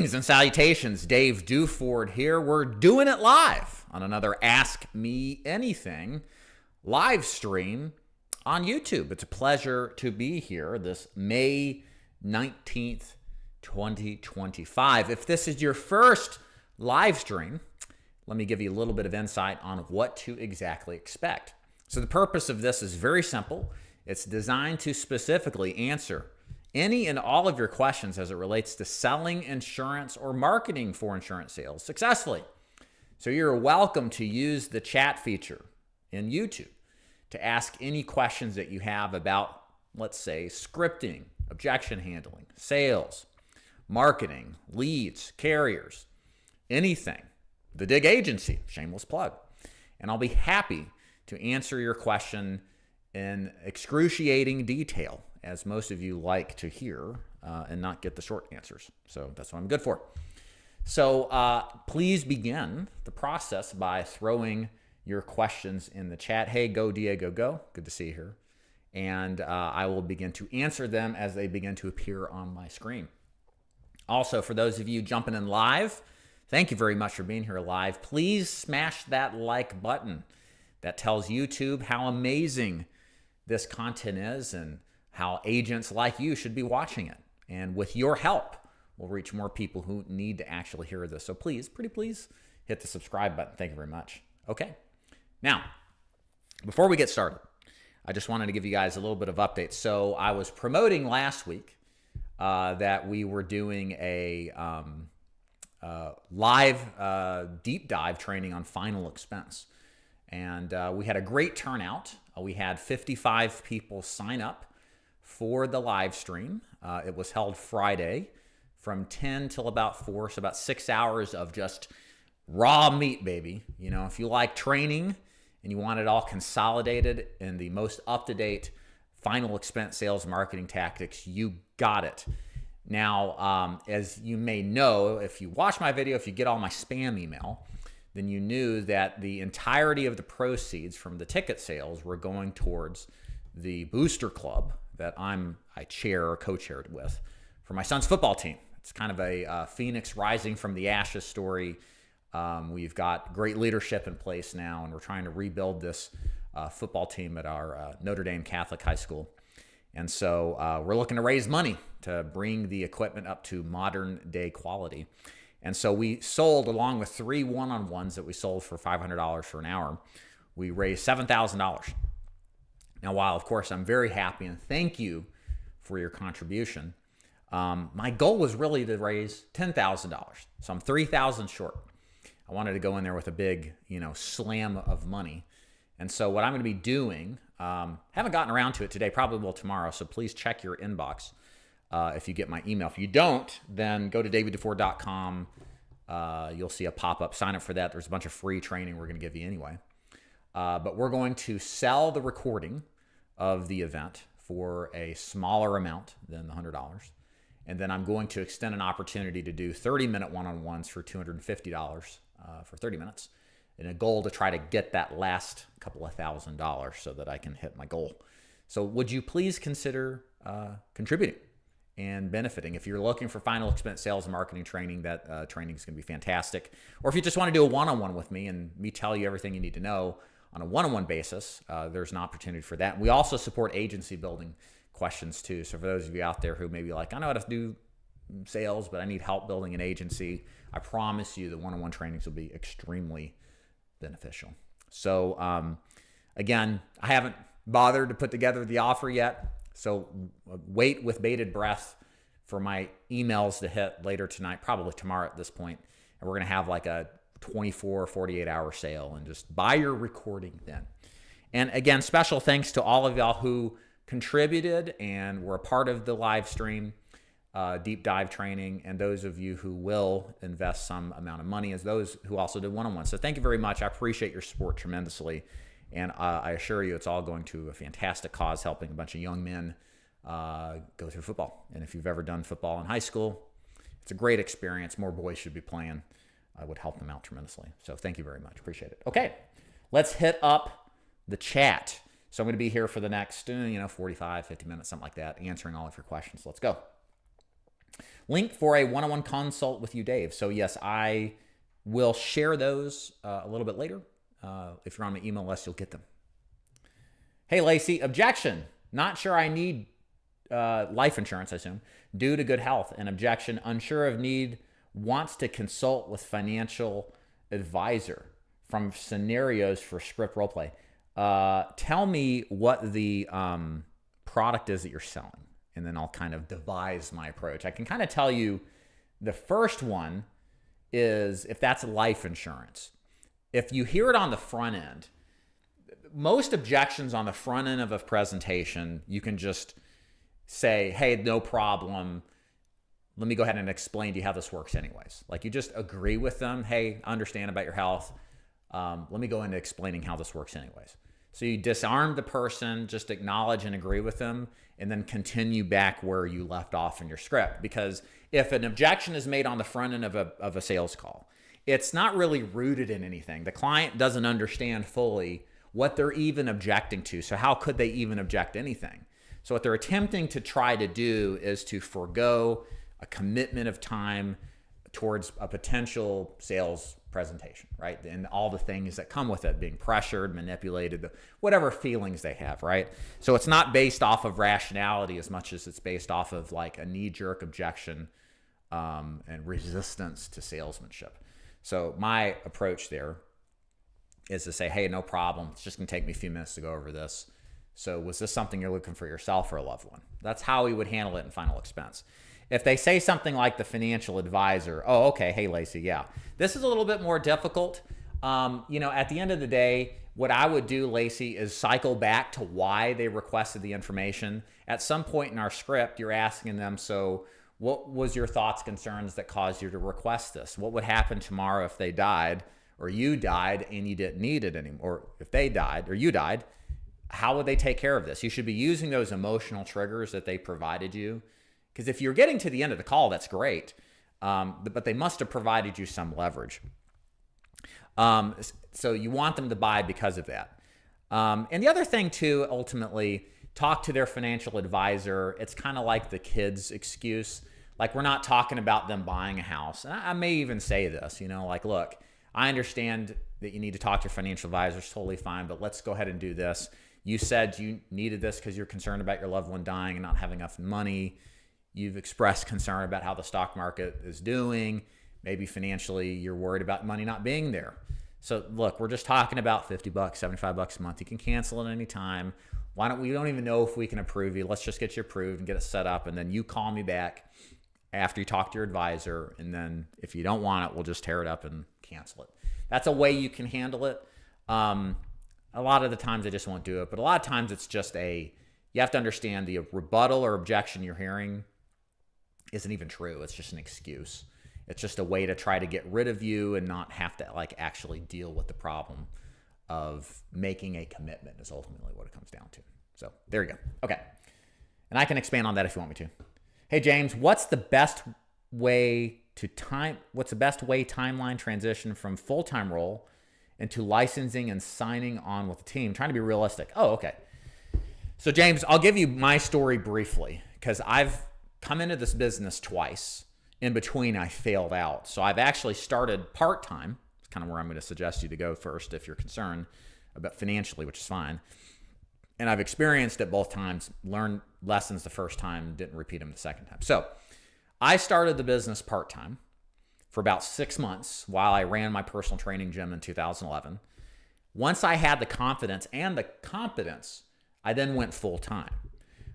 Greetings and salutations, Dave Duford here. We're doing it live on another Ask Me Anything live stream on YouTube. It's a pleasure to be here this May 19th, 2025. If this is your first live stream, let me give you a little bit of insight on what to exactly expect. So the purpose of this is very simple. It's designed to specifically answer any and all of your questions as it relates to selling insurance or marketing for insurance sales successfully. So you're welcome to use the chat feature in YouTube to ask any questions that you have about, let's say, scripting, objection handling, sales, marketing, leads, carriers, anything. The DIG Agenecy, shameless plug. And I'll be happy to answer your question in excruciating detail, as most of you like to hear and not get the short answers. So that's what I'm good for. So please begin the process by throwing your questions in the chat. Hey, go Diego, go. Good to see you here. And I will begin to answer them as they begin to appear on my screen. Also, for those of you jumping in live, thank you very much for being here live. Please smash that like button. That tells YouTube how amazing this content is and how agents like you should be watching it. And with your help, we'll reach more people who need to actually hear this. So please, pretty please, hit the subscribe button. Thank you very much. Okay. Now, before we get started, I just wanted to give you guys a little bit of update. So I was promoting last week that we were doing a live deep dive training on final expense. And we had a great turnout. We had 55 people sign up for the live stream. It was held Friday from 10 till about 4, so about 6 hours of just raw meat, baby. You know, if you like training and you want it all consolidated in the most up-to-date final expense sales marketing tactics, you got it. Now, as you may know, if you watch my video, if you get all my spam email, then you knew that the entirety of the proceeds from the ticket sales were going towards the booster club that I chair or co-chaired with for my son's football team. It's kind of a phoenix rising from the ashes story. We've got great leadership in place now, and we're trying to rebuild this football team at our Notre Dame Catholic High School. And so we're looking to raise money to bring the equipment up to modern day quality. And so we sold, along with 3 one-on-ones that we sold for $500 for an hour, we raised $7,000. Now, while, of course, I'm very happy and thank you for your contribution, my goal was really to raise $10,000. So I'm $3,000 short. I wanted to go in there with a big, slam of money. And so what I'm going to be doing, haven't gotten around to it today, probably will tomorrow, so please check your inbox if you get my email. If you don't, then go to daviddufour.com. You'll see a pop-up. Sign up for that. There's a bunch of free training we're going to give you anyway. But we're going to sell the recording of the event for a smaller amount than the $100. And then I'm going to extend an opportunity to do 30-minute one-on-ones for $250 for 30 minutes, and a goal to try to get that last couple of $1,000 so that I can hit my goal. So would you please consider contributing and benefiting? If you're looking for final expense sales and marketing training, that training is going to be fantastic. Or if you just want to do a one-on-one with me and me tell you everything you need to know on a one-on-one basis, there's an opportunity for that. We also support agency building questions too. So for those of you out there who may be like, I know how to do sales, but I need help building an agency, I promise you the one-on-one trainings will be extremely beneficial. So again, I haven't bothered to put together the offer yet. So wait with bated breath for my emails to hit later tonight, probably tomorrow at this point. And we're going to have like a 24, 48 hour sale, and just buy your recording then. And again, special thanks to all of y'all who contributed and were a part of the live stream deep dive training, and those of you who will invest some amount of money as those who also did one-on-one. So thank you very much. I appreciate your support tremendously. And I assure you it's all going to a fantastic cause, helping a bunch of young men go through football. And if you've ever done football in high school, it's a great experience. More boys should be playing. I would help them out tremendously. So thank you very much. Appreciate it. Okay, let's hit up the chat. So I'm going to be here for the next, 45, 50 minutes, something like that, answering all of your questions. Let's go. Link for a one-on-one consult with you, Dave. So yes, I will share those a little bit later. If you're on my email list, you'll get them. Hey, Lacey, objection. Not sure I need life insurance, I assume, due to good health. An objection, unsure of need, wants to consult with financial advisor from scenarios for script roleplay. Tell me what the product is that you're selling, and then I'll kind of devise my approach. I can kind of tell you the first one is if that's life insurance. If you hear it on the front end, most objections on the front end of a presentation, you can just say, hey, no problem. Let me go ahead and explain to you how this works anyways. Like you just agree with them. Hey, I understand about your health. Let me go into explaining how this works anyways. So you disarm the person, just acknowledge and agree with them, and then continue back where you left off in your script. Because if an objection is made on the front end of a sales call, it's not really rooted in anything. The client doesn't understand fully what they're even objecting to. So how could they even object to anything? So what they're attempting to try to do is to forego a commitment of time towards a potential sales presentation, right? And all the things that come with it, being pressured, manipulated, whatever feelings they have, right? So it's not based off of rationality as much as it's based off of like a knee-jerk objection and resistance to salesmanship. So my approach there is to say, hey, no problem. It's just gonna take me a few minutes to go over this. So was this something you're looking for yourself or a loved one? That's how we would handle it in final expense. If they say something like the financial advisor, oh, okay, hey, Lacey, yeah. This is a little bit more difficult. At the end of the day, what I would do, Lacey, is cycle back to why they requested the information. At some point in our script, you're asking them, so what was your thoughts, concerns that caused you to request this? What would happen tomorrow if they died or you died and you didn't need it anymore? Or if they died or you died, how would they take care of this? You should be using those emotional triggers that they provided you. Because if you're getting to the end of the call, that's great. But they must have provided you some leverage. So you want them to buy because of that. And the other thing too, ultimately, talk to their financial advisor. It's kind of like the kids' excuse. Like we're not talking about them buying a house. And I may even say this, like, look, I understand that you need to talk to your financial advisor. It's totally fine, but let's go ahead and do this. You said you needed this because you're concerned about your loved one dying and not having enough money. You've expressed concern about how the stock market is doing. Maybe financially you're worried about money not being there. So look, we're just talking about $50, $75 a month. You can cancel at any time. We don't even know if we can approve you. Let's just get you approved and get it set up. And then you call me back after you talk to your advisor. And then if you don't want it, we'll just tear it up and cancel it. That's a way you can handle it. A lot of the times I just won't do it, but a lot of times it's just you have to understand the rebuttal or objection you're hearing isn't even true. It's just an excuse. It's just a way to try to get rid of you and not have to actually deal with the problem of making a commitment is ultimately what it comes down to. So there you go. Okay. And I can expand on that if you want me to. Hey, James, what's the best way timeline transition from full-time role into licensing and signing on with the team? Trying to be realistic. Oh, okay. So James, I'll give you my story briefly because I've come into this business twice. In between, I failed out. So I've actually started part-time. It's kind of where I'm going to suggest you to go first if you're concerned about financially, which is fine. And I've experienced it both times, learned lessons the first time, didn't repeat them the second time. So I started the business part-time for about 6 months while I ran my personal training gym in 2011. Once I had the confidence and the competence, I then went full-time.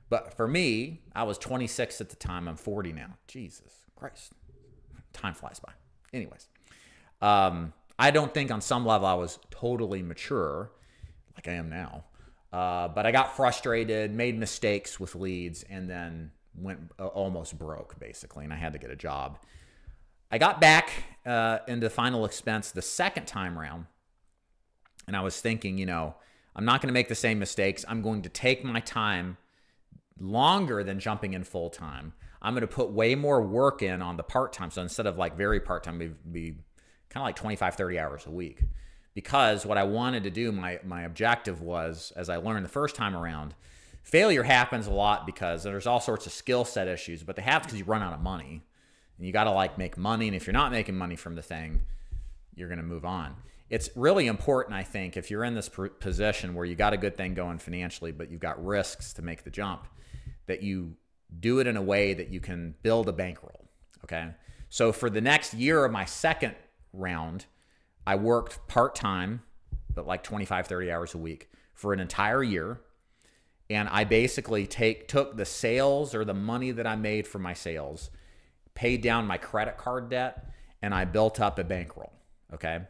But for me, I was 26 at the time. I'm 40 now. Jesus Christ. Time flies by. Anyways, I don't think on some level I was totally mature like I am now. But I got frustrated, made mistakes with leads, and then went almost broke, basically, and I had to get a job. I got back into final expense the second time around, and I was thinking, I'm not going to make the same mistakes. I'm going to take my time longer than jumping in full time. I'm going to put way more work in on the part-time. So instead of very part-time, it'd be kind of like 25, 30 hours a week. Because what I wanted to do, my objective was, as I learned the first time around, Failure happens a lot because there's all sorts of skill set issues, but they happen because you run out of money. And you got to like make money. And if you're not making money from the thing, you're going to move on. It's really important, I think, if you're in this position where you got a good thing going financially, but you've got risks to make the jump, that you do it in a way that you can build a bankroll, okay? So for the next year of my second round, I worked part-time, but like 25, 30 hours a week for an entire year. And I basically took the sales or the money that I made from my sales, paid down my credit card debt, and I built up a bankroll, okay?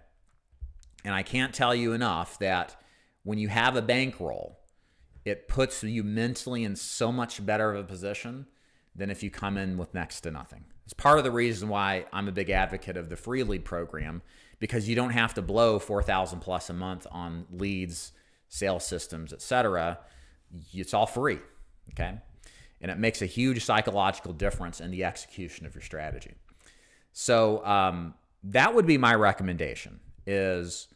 And I can't tell you enough that when you have a bankroll, it puts you mentally in so much better of a position than if you come in with next to nothing. It's part of the reason why I'm a big advocate of the free lead program, because you don't have to blow $4,000 plus a month on leads, sales systems, etc. It's all free, okay? And it makes a huge psychological difference in the execution of your strategy. So that would be my recommendation is,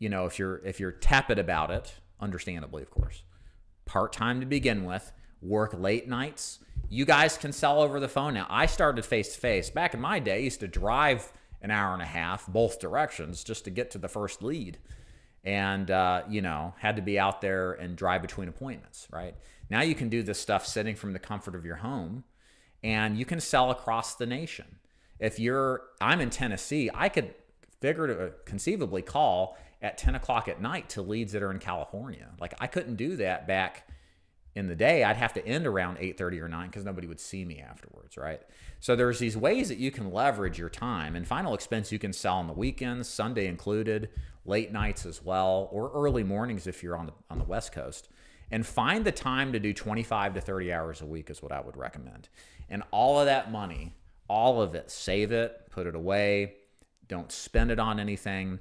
if you're tepid about it, understandably, of course, part-time to begin with, work late nights. You guys can sell over the phone now. I started face-to-face. Back in my day, I used to drive an hour and a half both directions just to get to the first lead. And, had to be out there and drive between appointments, right? Now you can do this stuff sitting from the comfort of your home, and you can sell across the nation. I'm in Tennessee, I could conceivably call at 10 o'clock at night to leads that are in California. Like I couldn't do that back in the day. I'd have to end around 8:30 or 9 because nobody would see me afterwards, right? So there's these ways that you can leverage your time. And final expense you can sell on the weekends, Sunday included, late nights as well, or early mornings if you're on the West Coast. And find the time to do 25 to 30 hours a week is what I would recommend. And all of that money, all of it, save it, put it away, don't spend it on anything.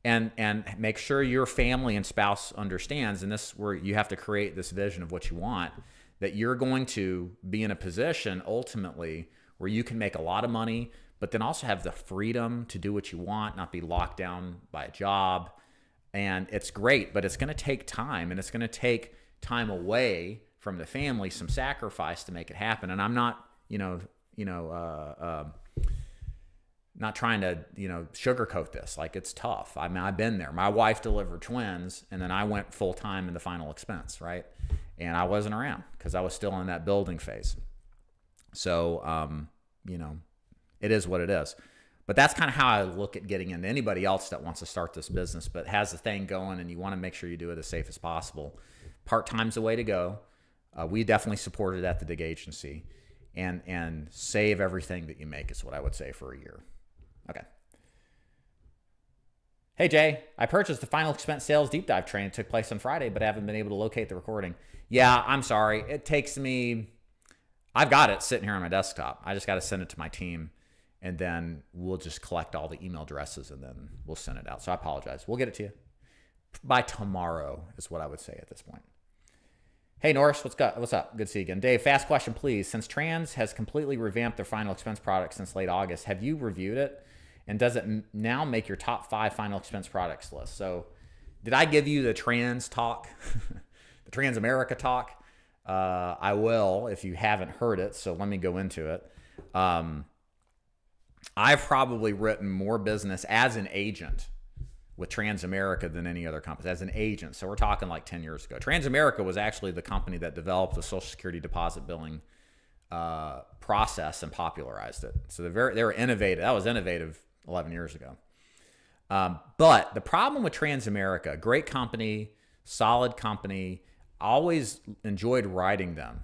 And make sure your family and spouse understands, and this is where you have to create this vision of what you want, that you're going to be in a position ultimately where you can make a lot of money, but then also have the freedom to do what you want, not be locked down by a job. And it's great, but it's going to take time, and it's going to take time away from the family, some sacrifice to make it happen. And I'm not, not trying to, sugarcoat this. Like it's tough. I mean, I've been there. My wife delivered twins, and then I went full time in the final expense, right? And I wasn't around because I was still in that building phase. So, it is what it is. But that's kind of how I look at getting into anybody else that wants to start this business, but has the thing going, and you want to make sure you do it as safe as possible. Part-time's the way to go. We definitely support it at the DIG Agency, and save everything that you make is what I would say for a year. Okay. Hey, Jay, I purchased the final expense sales deep dive training. It took place on Friday, but I haven't been able to locate the recording. Yeah, I'm sorry. It takes me, I've got it sitting here on my desktop. I just got to send it to my team, and then we'll just collect all the email addresses, and then we'll send it out. So I apologize. We'll get it to you by tomorrow is what I would say at this point. Hey, Norris, what's up? Good to see you again. Dave, fast question, please. Since Trans has completely revamped their final expense product since late August, have you reviewed it? And does it now make your top 5 final expense products list? So did I give you the Trans talk, the Transamerica talk? I will if you haven't heard it, so let me go into it. I've probably written more business as an agent with Transamerica than any other company, as an agent. So we're talking like 10 years ago. Transamerica was actually the company that developed the Social Security deposit billing process and popularized it. So they were innovative. That was innovative 11 years ago. But the problem with Transamerica, great company, solid company, always enjoyed writing them.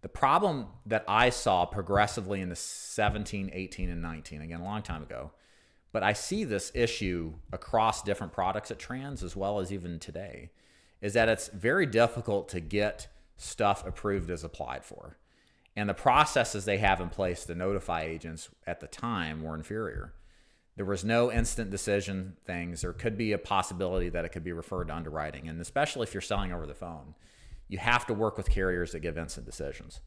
The problem that I saw progressively in the 17, 18, and 19, again, a long time ago, but I see this issue across different products at Trans as well as even today, is that it's very difficult to get stuff approved as applied for. And the processes they have in place to notify agents at the time were inferior. There was no instant decision things. There could be a possibility that it could be referred to underwriting. And especially if you're selling over the phone, you have to work with carriers that give instant decisions.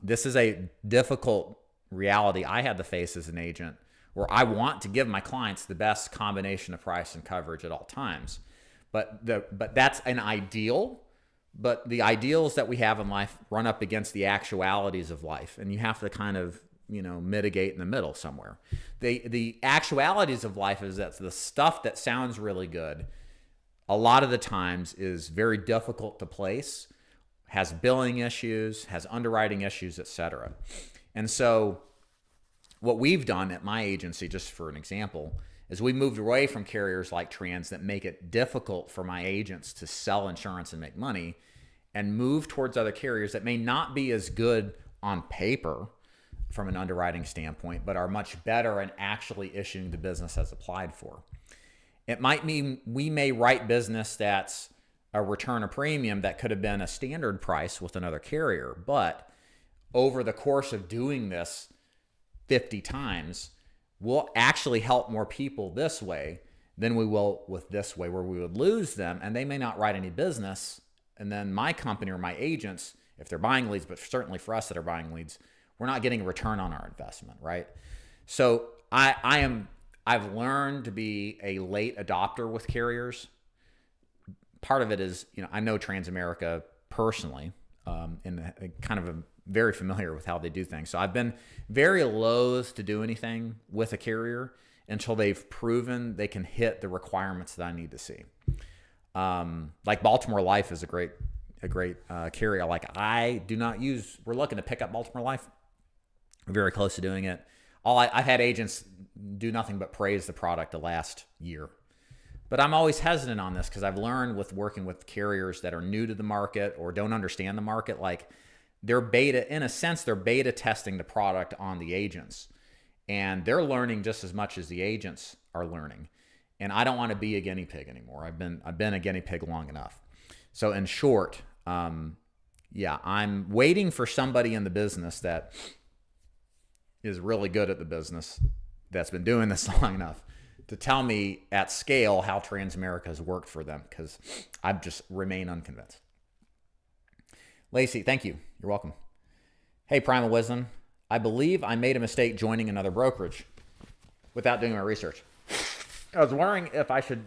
This is a difficult reality I had to face as an agent, where I want to give my clients the best combination of price and coverage at all times. But that's an ideal, but the ideals that we have in life run up against the actualities of life, and you have to kind of, mitigate in the middle somewhere. The actualities of life is that the stuff that sounds really good, a lot of the times is very difficult to place, has billing issues, has underwriting issues, etc. And so what we've done at my agency, just for an example, is we moved away from carriers like Trans that make it difficult for my agents to sell insurance and make money, and move towards other carriers that may not be as good on paper from an underwriting standpoint, but are much better in actually issuing the business as applied for. It might mean we may write business that's a return of premium that could have been a standard price with another carrier, but over the course of doing this 50 times, we'll actually help more people this way than we will with this way, where we would lose them and they may not write any business. And then my company or my agents, if they're buying leads, but certainly for us that are buying leads, we're not getting a return on our investment, right? So I've learned to be a late adopter with carriers. Part of it is, I know Transamerica personally, and kind of am very familiar with how they do things. So I've been very loath to do anything with a carrier until they've proven they can hit the requirements that I need to see. Like Baltimore Life is a great carrier. Like I do not use. We're looking to pick up Baltimore Life. We're very close to doing it. I've had agents do nothing but praise the product the last year. But I'm always hesitant on this because I've learned with working with carriers that are new to the market or don't understand the market, like they're beta testing the product on the agents, and they're learning just as much as the agents are learning. And I don't want to be a guinea pig anymore. I've been a guinea pig long enough. So in short, I'm waiting for somebody in the business that is really good at the business, that's been doing this long enough, to tell me at scale how Transamerica has worked for them, because I just remain unconvinced. Lacey, thank you. You're welcome. Hey, Primal Wisdom. I believe I made a mistake joining another brokerage without doing my research. I was wondering if I should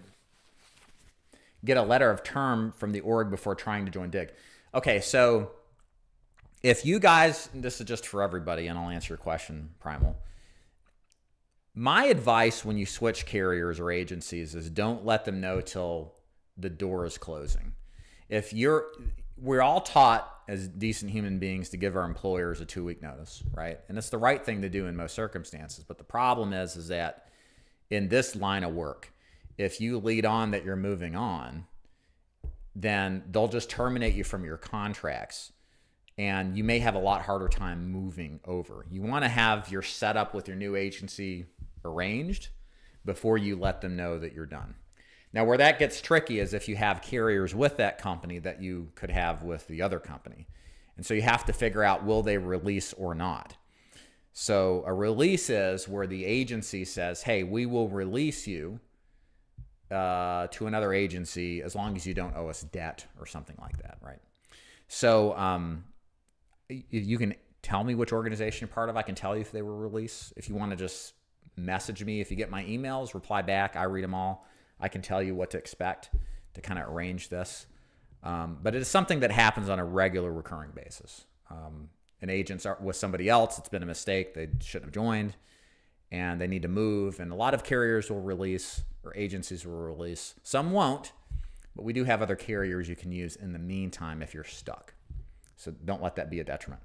get a letter of term from the org before trying to join DIG. Okay, so if you guys, this is just for everybody, and I'll answer your question, Primal. My advice when you switch carriers or agencies is don't let them know till the door is closing. We're all taught as decent human beings to give our employers a 2-week notice, right? And it's the right thing to do in most circumstances. But the problem is that in this line of work, if you lead on that you're moving on, then they'll just terminate you from your contracts, and you may have a lot harder time moving over. You want to have your setup with your new agency arranged before you let them know that you're done. Now, where that gets tricky is if you have carriers with that company that you could have with the other company. And so you have to figure out, will they release or not? So a release is where the agency says, hey, we will release you to another agency as long as you don't owe us debt or something like that, right? So you can tell me which organization you're part of. I can tell you if they were released. If you want to just message me, if you get my emails, reply back. I read them all. I can tell you what to expect to kind of arrange this. But it is something that happens on a regular, recurring basis. An agent's with somebody else, it's been a mistake, they shouldn't have joined, and they need to move. And a lot of carriers will release, or agencies will release. Some won't, but we do have other carriers you can use in the meantime if you're stuck. So don't let that be a detriment.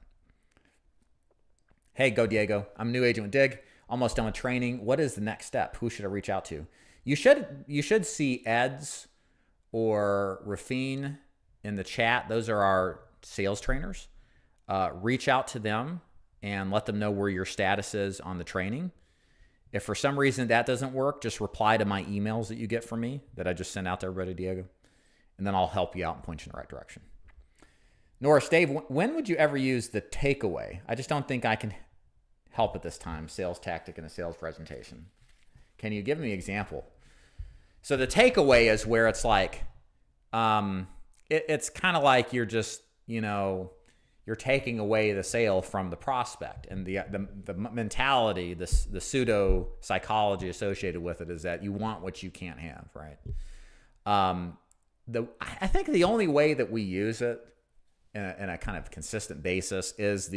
Hey, go Diego. I'm a new agent with DIG, almost done with training. What is the next step? Who should I reach out to? You should see Ed's or Rafine in the chat. Those are our sales trainers. Reach out to them and let them know where your status is on the training. If for some reason that doesn't work, just reply to my emails that you get from me that I just sent out to everybody, Diego, and then I'll help you out and point you in the right direction. Norris, Dave, when would you ever use the takeaway? I just don't think I can help at this time. Sales tactic in a sales presentation. Can you give me an example? So the takeaway is where it's like, it's kind of like you're just, you're taking away the sale from the prospect, and the mentality, the pseudo psychology associated with it is that you want what you can't have, right? I think the only way that we use it in a kind of consistent basis is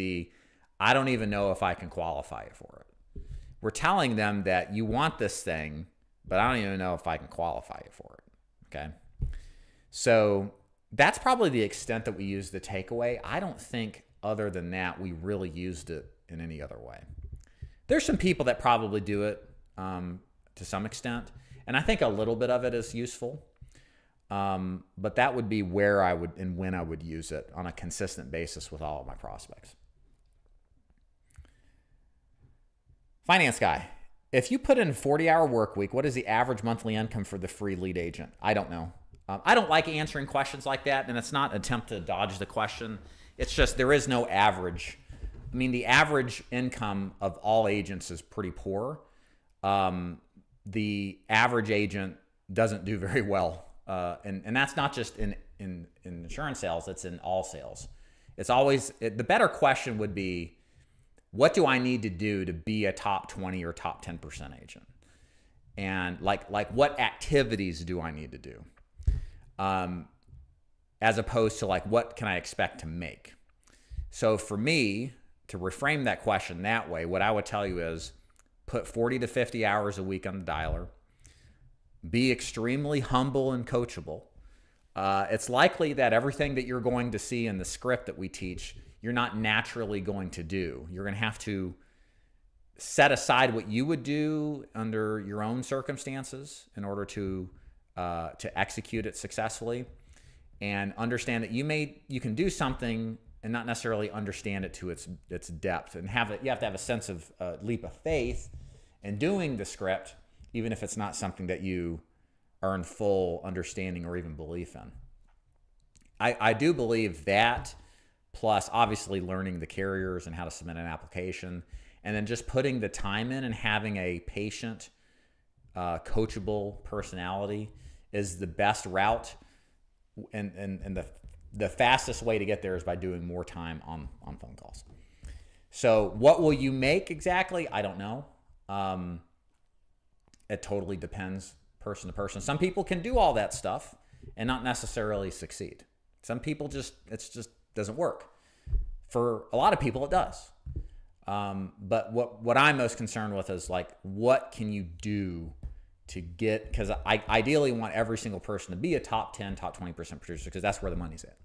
I don't even know if I can qualify you for it. We're telling them that you want this thing, but I don't even know if I can qualify you for it. Okay. So that's probably the extent that we use the takeaway. I don't think other than that, we really used it in any other way. There's some people that probably do it to some extent. And I think a little bit of it is useful. But that would be where I would and when I would use it on a consistent basis with all of my prospects. Finance guy, if you put in a 40-hour work week, what is the average monthly income for the free lead agent? I don't know. I don't like answering questions like that, and it's not an attempt to dodge the question. It's just there is no average. I mean, the average income of all agents is pretty poor. The average agent doesn't do very well. And that's not just in insurance sales, it's in all sales. It's always, the better question would be, what do I need to do to be a top 20 or top 10% agent? And like what activities do I need to do? As opposed to like, what can I expect to make? So for me, to reframe that question that way, what I would tell you is put 40 to 50 hours a week on the dialer. Be extremely humble and coachable. It's likely that everything that you're going to see in the script that we teach, you're not naturally going to do. You're going to have to set aside what you would do under your own circumstances in order to execute it successfully, and understand that you can do something and not necessarily understand it to its depth, and you have to have a sense of leap of faith in doing the script, even if it's not something that you are in full understanding or even belief in. I do believe that, plus obviously learning the carriers and how to submit an application, and then just putting the time in and having a patient, coachable personality is the best route, and the fastest way to get there is by doing more time on phone calls. So what will you make exactly? I don't know. It totally depends person to person. Some people can do all that stuff and not necessarily succeed. Some people it just doesn't work. For a lot of people, it does. But what I'm most concerned with is like, what can you do to get, because I ideally want every single person to be a top 10, top 20% producer, because that's where the money's at.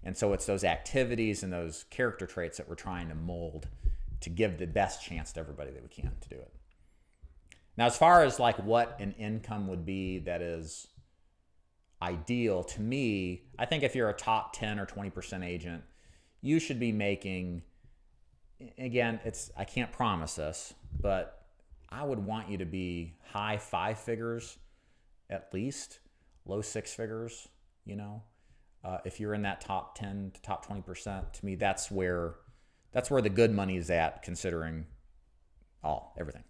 And so it's those activities and those character traits that we're trying to mold to give the best chance to everybody that we can to do it. Now, as far as like what an income would be that is ideal to me, I think if you're a top 10 or 20% agent, you should be making, again, I can't promise this, but I would want you to be high 5 figures at least, low 6 figures, if you're in that top 10 to top 20%, to me, that's where the good money is at, considering everything.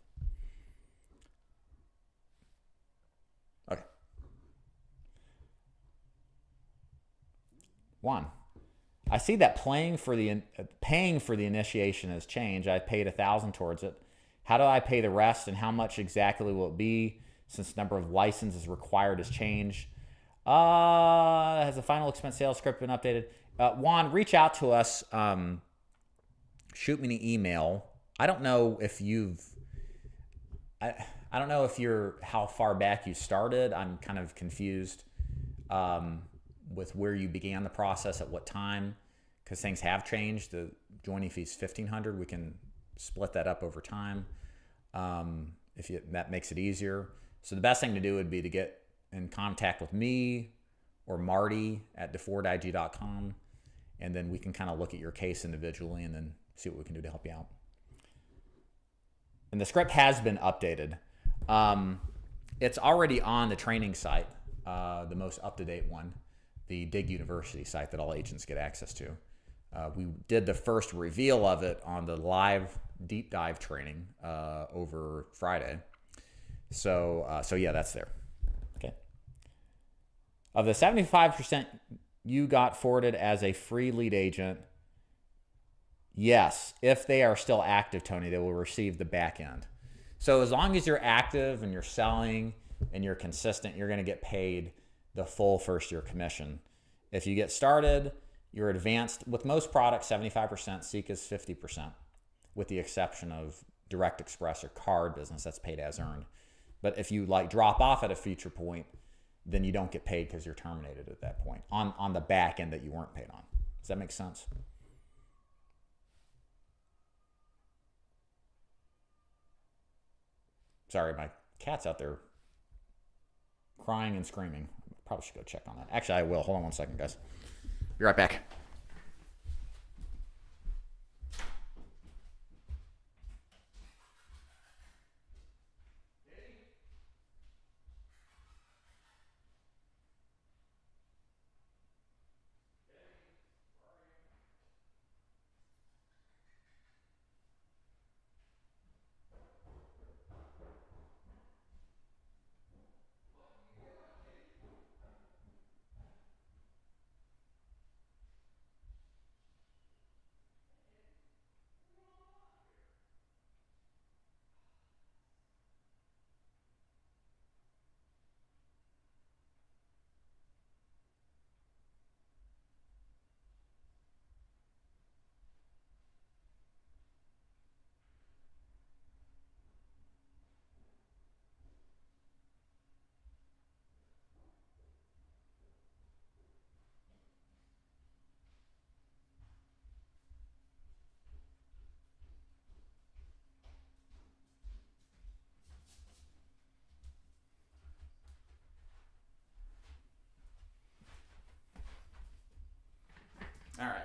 Okay. Juan, I see that paying for the initiation has changed. I paid $1,000 towards it. How do I pay the rest, and how much exactly will it be since the number of licenses required has changed? Has the final expense sales script been updated? Juan, reach out to us. Shoot me an email. I don't know if how far back you started. I'm kind of confused with where you began the process, at what time, because things have changed. The joining fee is $1,500. We can split that up over time that makes it easier. So the best thing to do would be to get in contact with me or Marty at DeFordIG.com, and then we can kind of look at your case individually and then see what we can do to help you out. And the script has been updated. It's already on the training site, the most up-to-date one, the DIG University site that all agents get access to. We did the first reveal of it on the live deep dive training over Friday. So yeah, that's there. Okay. Of the 75% you got forwarded as a free lead agent, yes, if they are still active, Tony, they will receive the back end. So as long as you're active and you're selling and you're consistent, you're going to get paid the full first year commission. If you get started, you're advanced with most products, 75%, Seek is 50%, with the exception of direct express or card business that's paid as earned. But if you like drop off at a future point, then you don't get paid because you're terminated at that point on the back end that you weren't paid on. Does that make sense? Sorry, my cat's out there crying and screaming. Probably should go check on that. Actually, I will. Hold on one second, guys. Be right back. All right.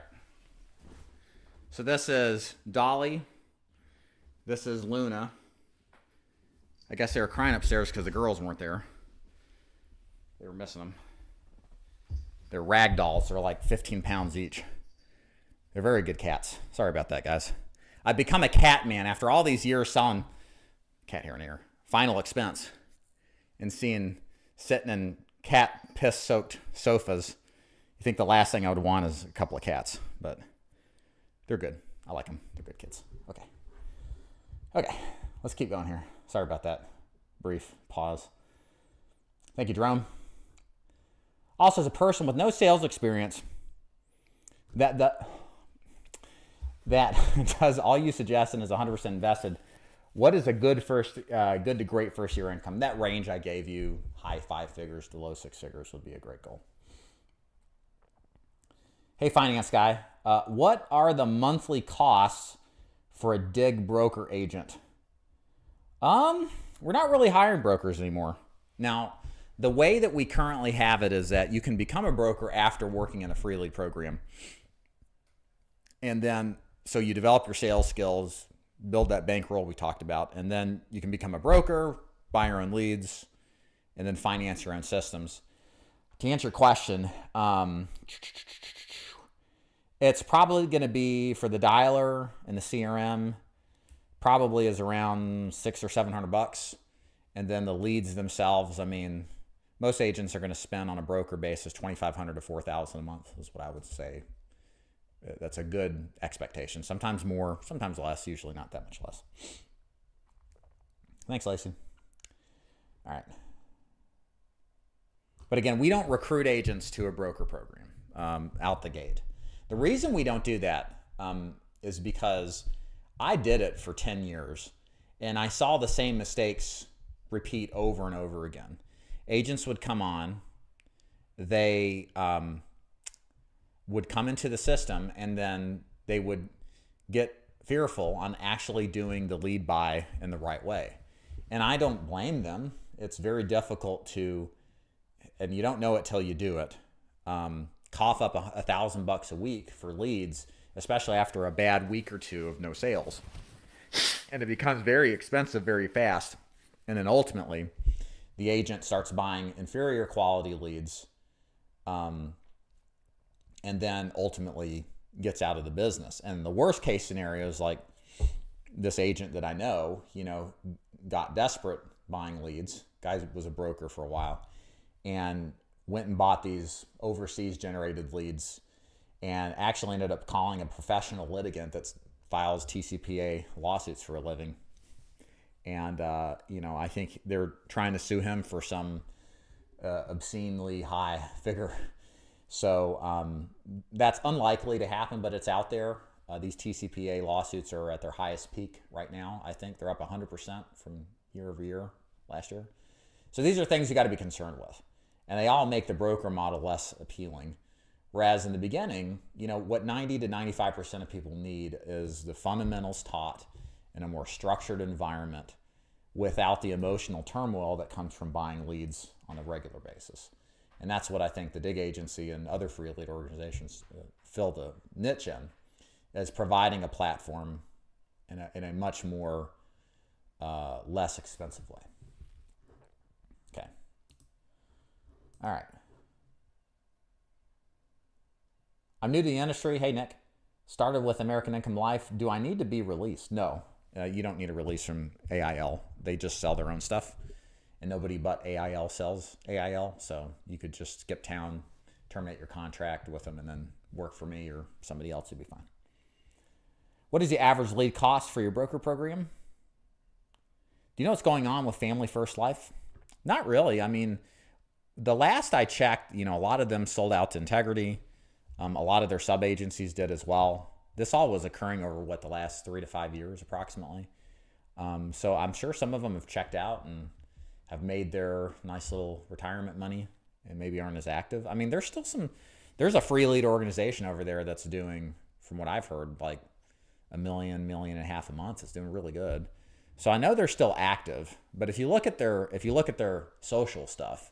So this is Dolly. This is Luna. I guess they were crying upstairs because the girls weren't there. They were missing them. They're rag dolls. They're like 15 pounds each. They're very good cats. Sorry about that, guys. I've become a cat man after all these years selling cat hair and ear. Final expense. And sitting in cat piss soaked sofas. I think the last thing I would want is a couple of cats, but they're good. I like them. They're good kids. Okay, let's keep going here. Sorry about that brief pause. Thank you, Jerome. Also, as a person with no sales experience, that does all you suggest and is 100% invested. What is a good to great first year income? That range I gave you, high 5 figures to low 6 figures, would be a great goal. Hey, finance guy, what are the monthly costs for a DIG broker agent? We're not really hiring brokers anymore. Now, the way that we currently have it is that you can become a broker after working in a free lead program. And then, so you develop your sales skills, build that bankroll we talked about, and then you can become a broker, buy your own leads, and then finance your own systems. To answer your question, it's probably going to be for the dialer and the CRM, probably is around $600 or $700. And then the leads themselves, I mean, most agents are going to spend on a broker basis $2,500 to $4,000 a month is what I would say. That's a good expectation. Sometimes more, sometimes less, usually not that much less. Thanks, Lacey. All right. But again, we don't recruit agents to a broker program out the gate. The reason we don't do that is because I did it for 10 years and I saw the same mistakes repeat over and over again. Agents would come on, they would come into the system, and then they would get fearful on actually doing the lead buy in the right way. And I don't blame them. It's very difficult to, and you don't know it till you do it, cough up $1,000 a week for leads, especially after a bad week or two of no sales. And it becomes very expensive very fast. And then ultimately, the agent starts buying inferior quality leads, and then ultimately gets out of the business. And the worst case scenario is like this agent that I know, got desperate buying leads. Guy was a broker for a while and went and bought these overseas generated leads and actually ended up calling a professional litigant that files TCPA lawsuits for a living. And, I think they're trying to sue him for some obscenely high figure. So that's unlikely to happen, but it's out there. These TCPA lawsuits are at their highest peak right now. I think they're up 100% from year over year last year. So these are things you got to be concerned with. And they all make the broker model less appealing. Whereas in the beginning, what 90 to 95% of people need is the fundamentals taught in a more structured environment without the emotional turmoil that comes from buying leads on a regular basis. And that's what I think the DIG Agency and other free lead organizations fill the niche in, is providing a platform in a much more less expensive way. Okay. All right. I'm new to the industry. Hey, Nick. Started with American Income Life. Do I need to be released? No, you don't need a release from AIL. They just sell their own stuff, and nobody but AIL sells AIL. So you could just skip town, terminate your contract with them, and then work for me or somebody else. Would be fine. What is the average lead cost for your broker program? Do you know what's going on with Family First Life? Not really. I mean, the last I checked, a lot of them sold out to Integrity. A lot of their sub-agencies did as well. This all was occurring over, the last 3 to 5 years approximately. So I'm sure some of them have checked out and have made their nice little retirement money and maybe aren't as active. I mean, there's a free lead organization over there that's doing, from what I've heard, like $1 million, $1.5 million a month. It's doing really good. So I know they're still active, but if you look at their social stuff,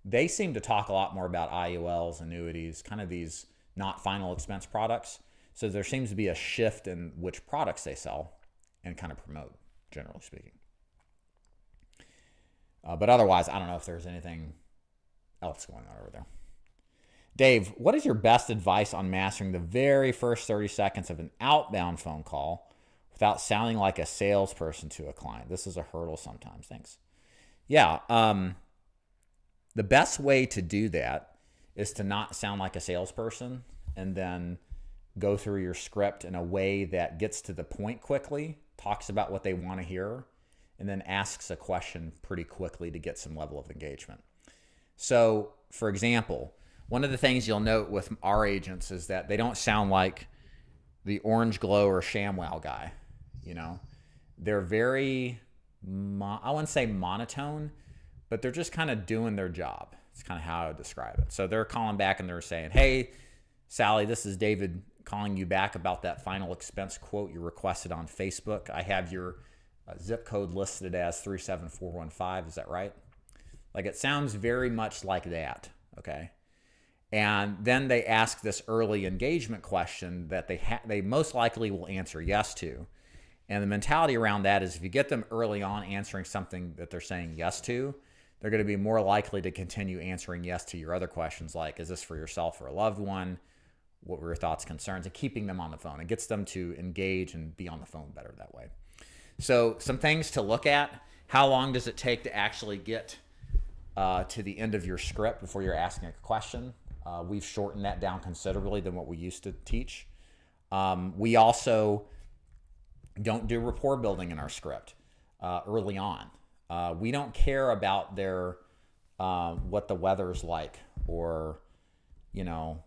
they seem to talk a lot more about IULs, annuities, kind of these not final expense products. So there seems to be a shift in which products they sell and kind of promote, generally speaking. But otherwise, I don't know if there's anything else going on over there. Dave, what is your best advice on mastering the very first 30 seconds of an outbound phone call without sounding like a salesperson to a client? This is a hurdle sometimes. Thanks. Yeah. The best way to do that is to not sound like a salesperson and then go through your script in a way that gets to the point quickly, talks about what they want to hear, and then asks a question pretty quickly to get some level of engagement. So, for example, one of the things you'll note with our agents is that they don't sound like the Orange Glow or ShamWow guy. They're very, I wouldn't say monotone, but they're just kind of doing their job. It's kind of how I would describe it. So they're calling back and they're saying, hey, Sally, this is David calling you back about that final expense quote you requested on Facebook. I have your zip code listed as 37415. Is that right? Like, it sounds very much like that, okay? And then they ask this early engagement question that they most likely will answer yes to. And the mentality around that is if you get them early on answering something that they're saying yes to, they're going to be more likely to continue answering yes to your other questions like, is this for yourself or a loved one? What were your thoughts, concerns? And keeping them on the phone. It gets them to engage and be on the phone better that way. So some things to look at. How long does it take to actually get to the end of your script before you're asking a question? We've shortened that down considerably than what we used to teach. We also don't do rapport building in our script early on. We don't care about their what the weather's like or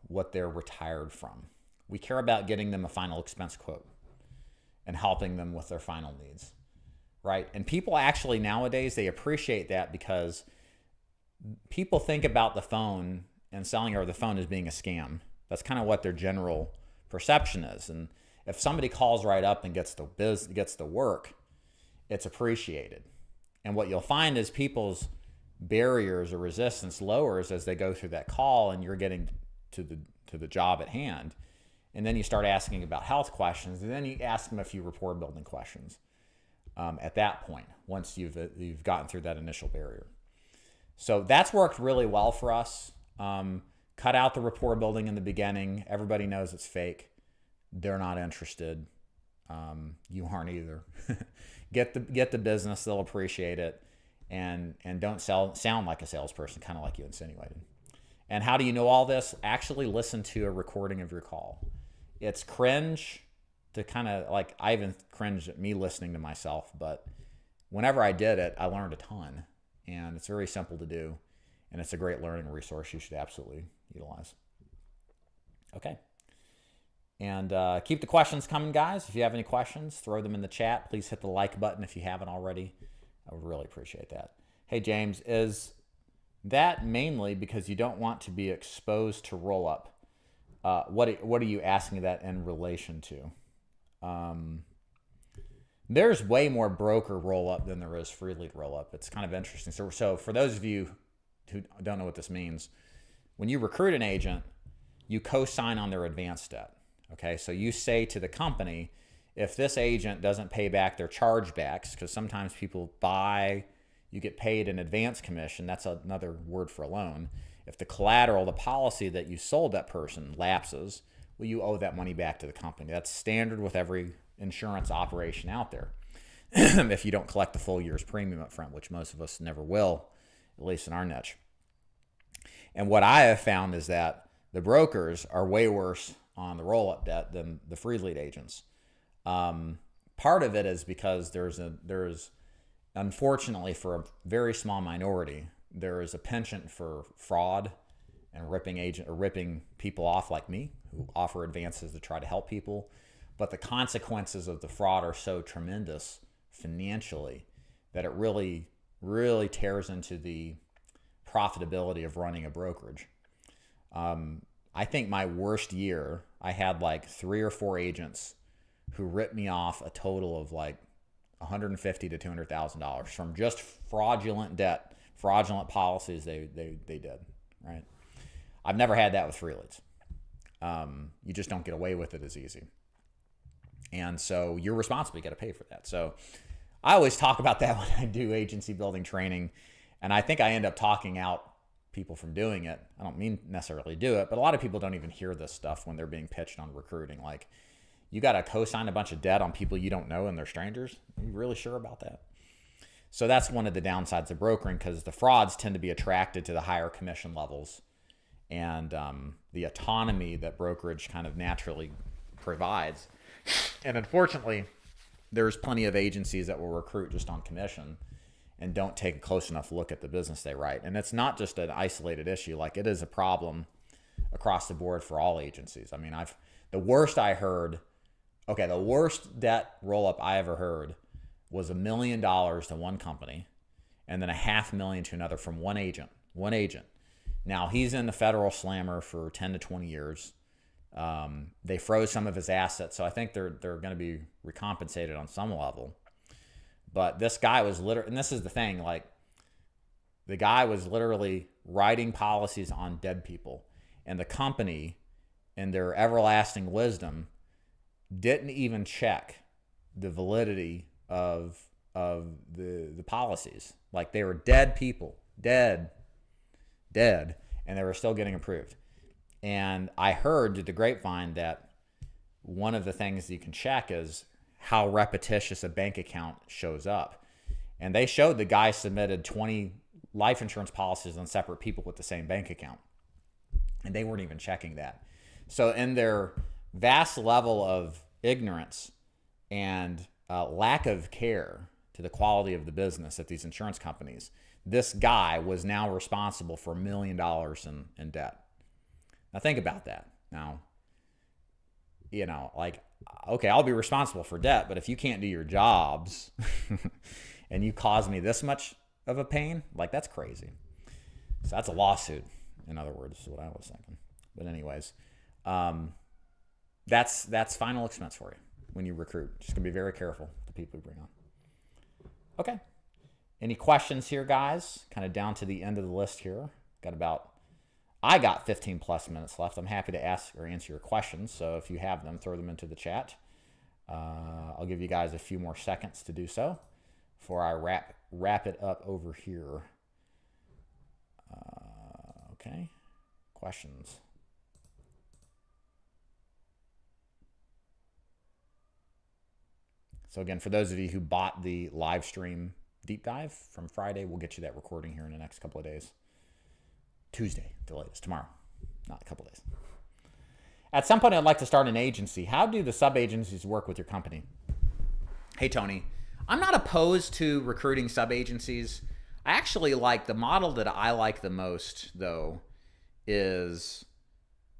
what they're retired from. We care about getting them a final expense quote and helping them with their final needs, right? And people actually nowadays, they appreciate that because people think about the phone and selling over the phone as being a scam. That's kind of what their general perception is. And if somebody calls right up and gets the work, it's appreciated. And what you'll find is people's barriers or resistance lowers as they go through that call and you're getting to the job at hand. And then you start asking about health questions, and then you ask them a few rapport building questions at that point, once you've gotten through that initial barrier. So that's worked really well for us. Cut out the rapport building in the beginning. Everybody knows it's fake. They're not interested. You aren't either. Get the business. They'll appreciate it. And don't sound like a salesperson, kind of like you insinuated. And how do you know all this? Actually listen to a recording of your call. It's cringe to kind of like, I even cringed at me listening to myself, but whenever I did it, I learned a ton, and it's very simple to do. and it's a great learning resource you should absolutely utilize. Okay. And keep the questions coming, guys. If you have any questions, throw them in the chat. Please hit the like button if you haven't already. I would really appreciate that. Hey, James, is that mainly because you don't want to be exposed to Rollup? What are you asking that in relation to? There's way more broker Rollup than there is free lead Rollup. It's kind of interesting. So for those of you who don't know what this means, when you recruit an agent, you co-sign on their advanced debt. Okay, so you say to the company, if this agent doesn't pay back their chargebacks, because sometimes people buy, you get paid an advance commission, that's another word for a loan. If the collateral, the policy that you sold that person lapses, well, you owe that money back to the company. That's standard with every insurance operation out there. If you don't collect the full year's premium up front, which most of us never will, at least in our niche. And what I have found is that the brokers are way worse on the roll-up debt than the free lead agents. Part of it is because there's unfortunately, for a very small minority, there is a penchant for fraud and ripping people off like me who offer advances to try to help people. But the consequences of the fraud are so tremendous financially that it really, really tears into the profitability of running a brokerage. I think my worst year, I had like 3 or 4 agents who ripped me off a total of like $150,000 to $200,000 from just fraudulent debt, fraudulent policies they did, right? I've never had that with free leads. You just don't get away with it as easy. And so you're responsible, you got to pay for that. So I always talk about that when I do agency building training, and I think I end up talking out people from doing it. I don't mean necessarily do it, but a lot of people don't even hear this stuff when they're being pitched on recruiting. Like, you got to co-sign a bunch of debt on people you don't know and they're strangers. Are you really sure about that? So that's one of the downsides of brokering, because the frauds tend to be attracted to the higher commission levels and the autonomy that brokerage kind of naturally provides. And unfortunately, there's plenty of agencies that will recruit just on commission and don't take a close enough look at the business they write. And it's not just an isolated issue. Like, it is a problem across the board for all agencies. I mean, the worst debt roll-up I ever heard was $1 million to one company and then $500,000 to another from one agent. Now, he's in the federal slammer for 10 to 20 years. They froze some of his assets, so I think they're going to be recompensated on some level. But this guy was and this is the thing, like, the guy was literally writing policies on dead people, and the company, in their everlasting wisdom, didn't even check the validity of the policies. Like, they were dead people, dead, and they were still getting approved. And I heard through the grapevine that one of the things you can check is how repetitious a bank account shows up. And they showed the guy submitted 20 life insurance policies on separate people with the same bank account. And they weren't even checking that. So in their vast level of ignorance and lack of care to the quality of the business at these insurance companies, this guy was now responsible for $1 million in debt. Now think about that. Now, like, okay, I'll be responsible for debt, but if you can't do your jobs and you cause me this much of a pain, like, that's crazy. So that's a lawsuit, in other words, is what I was thinking. But anyways, that's final expense for you when you recruit. Just gonna be very careful with the people you bring on. Okay. Any questions here, guys? Kind of down to the end of the list here. I got 15 plus minutes left. I'm happy to ask or answer your questions. So if you have them, throw them into the chat. I'll give you guys a few more seconds to do so before I wrap it up over here. Okay. Questions. So again, for those of you who bought the live stream deep dive from Friday, we'll get you that recording here in the next couple of days. Tuesday, the latest, tomorrow, not a couple days. At some point, I'd like to start an agency. How do the sub-agencies work with your company? Hey, Tony, I'm not opposed to recruiting sub-agencies. I actually like the model that I like the most, though, is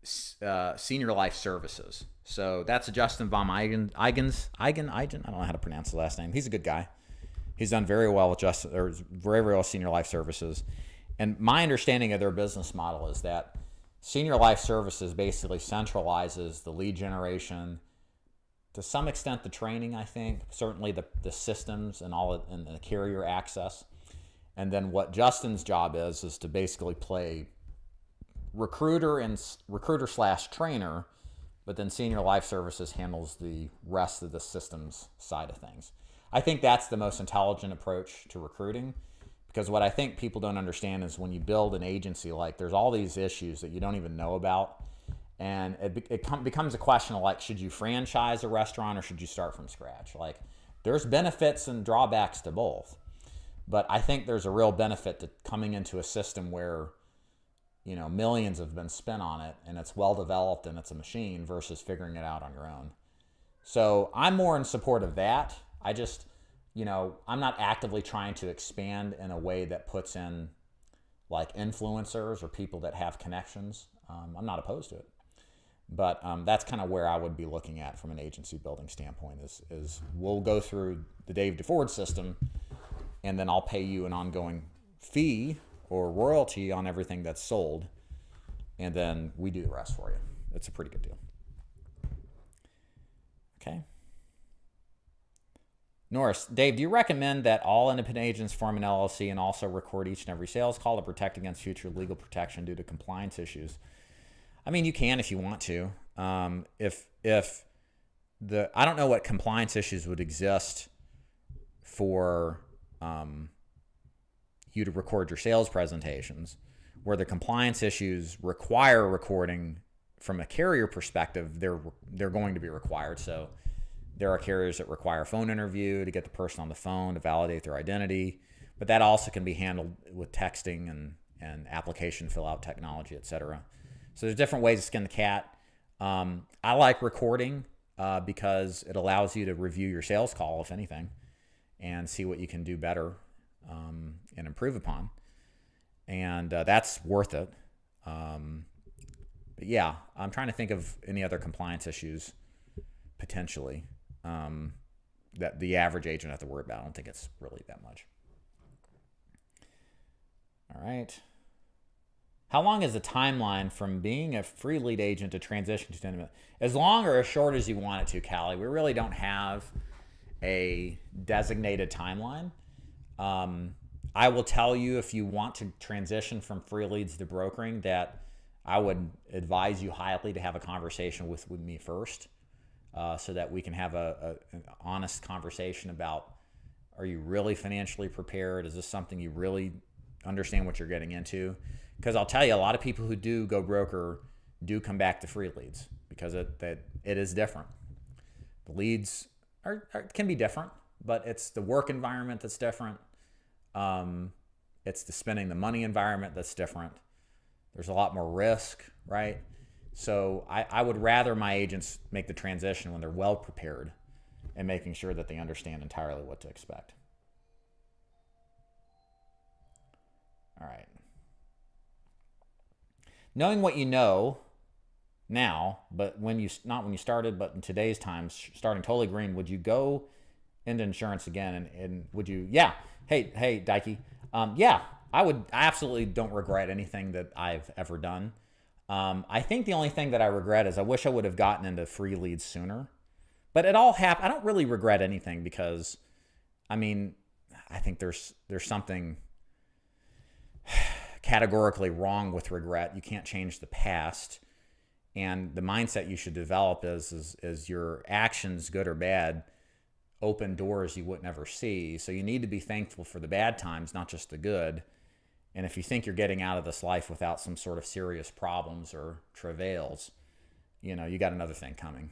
Senior Life Services. So that's Justin von Eigens. I don't know how to pronounce the last name. He's a good guy. He's done very well with very well with Senior Life Services. And my understanding of their business model is that Senior Life Services basically centralizes the lead generation, to some extent the training, I think, certainly the systems and and the carrier access. And then what Justin's job is to basically play recruiter/trainer, but then Senior Life Services handles the rest of the systems side of things. I think that's the most intelligent approach to recruiting, because what I think people don't understand is when you build an agency, like, there's all these issues that you don't even know about. And it becomes a question of, like, should you franchise a restaurant or should you start from scratch? Like, there's benefits and drawbacks to both. But I think there's a real benefit to coming into a system where, millions have been spent on it and it's well developed and it's a machine, versus figuring it out on your own. So I'm more in support of that. I just, I'm not actively trying to expand in a way that puts in, like, influencers or people that have connections. I'm not opposed to it. But that's kind of where I would be looking at from an agency building standpoint is we'll go through the Dave DeFord system, and then I'll pay you an ongoing fee or royalty on everything that's sold, and then we do the rest for you. It's a pretty good deal. Okay. Norris, Dave, do you recommend that all independent agents form an LLC and also record each and every sales call to protect against future legal protection due to compliance issues? I mean, you can if you want to. I don't know what compliance issues would exist for you to record your sales presentations, where the compliance issues require recording. From a carrier perspective, they're going to be required. So there are carriers that require a phone interview to get the person on the phone to validate their identity, but that also can be handled with texting and application fill out technology, et cetera. So there's different ways to skin the cat. I like recording because it allows you to review your sales call, if anything, and see what you can do better and improve upon. And that's worth it. But yeah, I'm trying to think of any other compliance issues potentially that the average agent has to worry about. I don't think it's really that much. All right. How long is the timeline from being a free lead agent to transition to independent? As long or as short as you want it to, Callie. We really don't have a designated timeline. I will tell you, if you want to transition from free leads to brokering, that I would advise you highly to have a conversation with me first, so that we can have an honest conversation about, are you really financially prepared? Is this something you really understand what you're getting into? Because I'll tell you, a lot of people who do go broker do come back to free leads because it is different. The leads can be different, but it's the work environment that's different. It's the spending the money environment that's different. There's a lot more risk, right? So I would rather my agents make the transition when they're well prepared and making sure that they understand entirely what to expect. All right. Knowing what you know now, but not when you started, but in today's times, starting totally green, would you go into insurance again? And would you? Yeah. Hey, Dikey. Yeah, I would. I absolutely don't regret anything that I've ever done. I think the only thing that I regret is I wish I would have gotten into free leads sooner. But it all happened. I don't really regret anything because, I mean, I think there's something categorically wrong with regret. You can't change the past. And the mindset you should develop is your actions, good or bad, open doors you wouldn't ever see. So you need to be thankful for the bad times, not just the good. And if you think you're getting out of this life without some sort of serious problems or travails, you got another thing coming.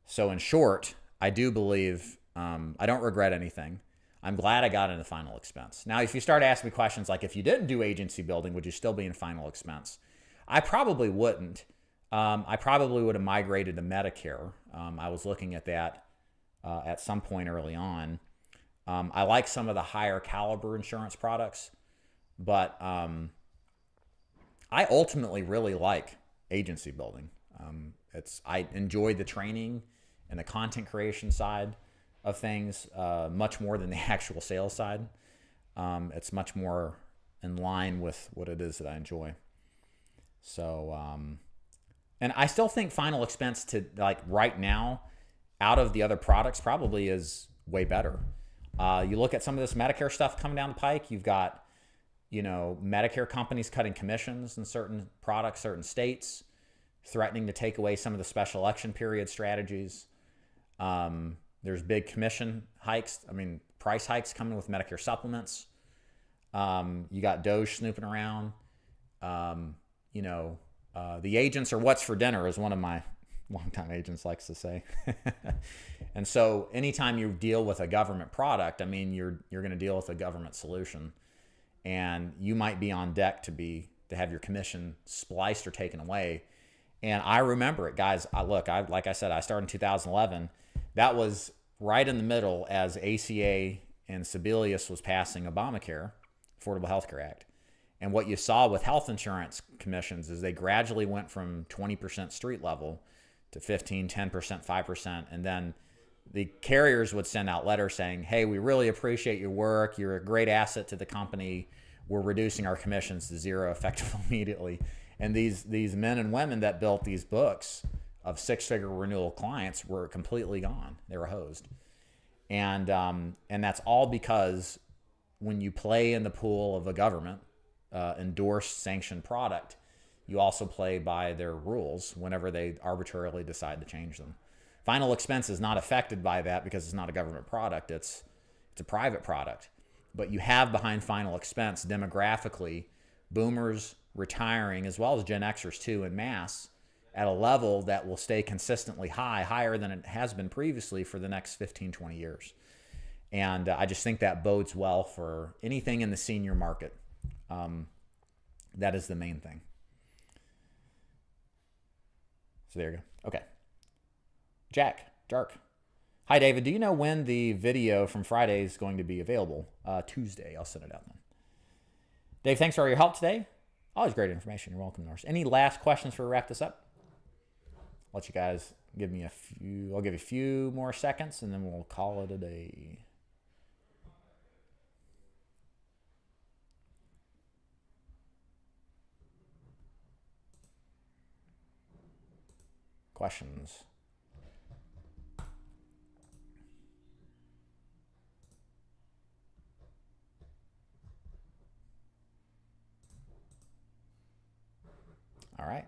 So in short, I do believe I don't regret anything. I'm glad I got into final expense. Now, if you start asking me questions like, if you didn't do agency building, would you still be in final expense? I probably wouldn't. I probably would have migrated to Medicare. I was looking at that at some point early on. I like some of the higher caliber insurance products, but I ultimately really like agency building. I enjoy the training and the content creation side of things much more than the actual sales side. It's much more in line with what it is that I enjoy. So, and I still think final expense to like right now out of the other products probably is way better. You look at some of this Medicare stuff coming down the pike, you've got, Medicare companies cutting commissions in certain products, certain states, threatening to take away some of the special election period strategies. There's big commission hikes. Price hikes coming with Medicare supplements. You got Doge snooping around. The agents are what's for dinner, is one of my longtime agents likes to say. And so anytime you deal with a government product, you're going to deal with a government solution, and you might be on deck to have your commission spliced or taken away. And I remember it, guys. Like I said, I started in 2011. That was right in the middle as ACA and Sebelius was passing Obamacare, Affordable Health Care Act. And what you saw with health insurance commissions is they gradually went from 20% street level to 15, 10%, 5%. And then the carriers would send out letters saying, hey, we really appreciate your work. You're a great asset to the company. We're reducing our commissions to zero effective immediately. And these men and women that built these books of six-figure renewal clients were completely gone. They were hosed. And that's all because when you play in the pool of a government endorsed, sanctioned product, you also play by their rules whenever they arbitrarily decide to change them. Final expense is not affected by that because it's not a government product. It's a private product. But you have behind final expense demographically boomers retiring as well as Gen Xers too en masse at a level that will stay consistently higher than it has been previously for the next 15, 20 years. And I just think that bodes well for anything in the senior market. That is the main thing. So there you go. Okay. Jark. Hi, David. Do you know when the video from Friday is going to be available? Tuesday. I'll send it out then. Dave, thanks for all your help today. Always great information. You're welcome, Norris. Any last questions before we wrap this up? I'll let you guys give me a few. I'll give you a few more seconds, and then we'll call it a day. Questions? All right.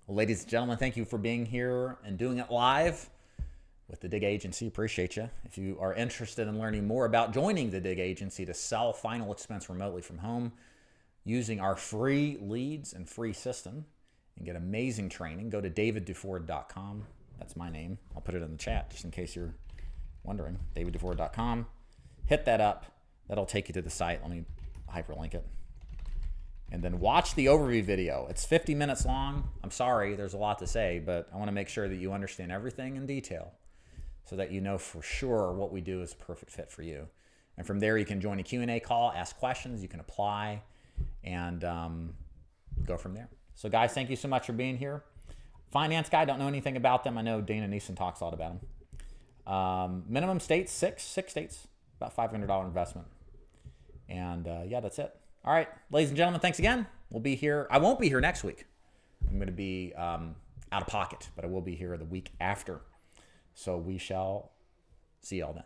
Well, ladies and gentlemen, thank you for being here and doing it live with the DIG Agency. Appreciate you. If you are interested in learning more about joining the DIG Agency to sell final expense remotely from home using our free leads and free system and get amazing training, go to davidduford.com. That's my name. I'll put it in the chat just in case you're wondering. davidduford.com. Hit that up. That'll take you to the site. Let me hyperlink it. And then watch the overview video. It's 50 minutes long. I'm sorry, there's a lot to say, but I want to make sure that you understand everything in detail so that you know for sure what we do is a perfect fit for you. And from there, you can join a Q&A call, ask questions, you can apply, and go from there. So guys, thank you so much for being here. Finance guy, don't know anything about them. I know Dana Neeson talks a lot about them. Minimum states, six states, about $500 investment. And yeah, that's it. All right, ladies and gentlemen, thanks again. We'll be here. I won't be here next week. I'm going to be out of pocket, but I will be here the week after. So we shall see y'all then.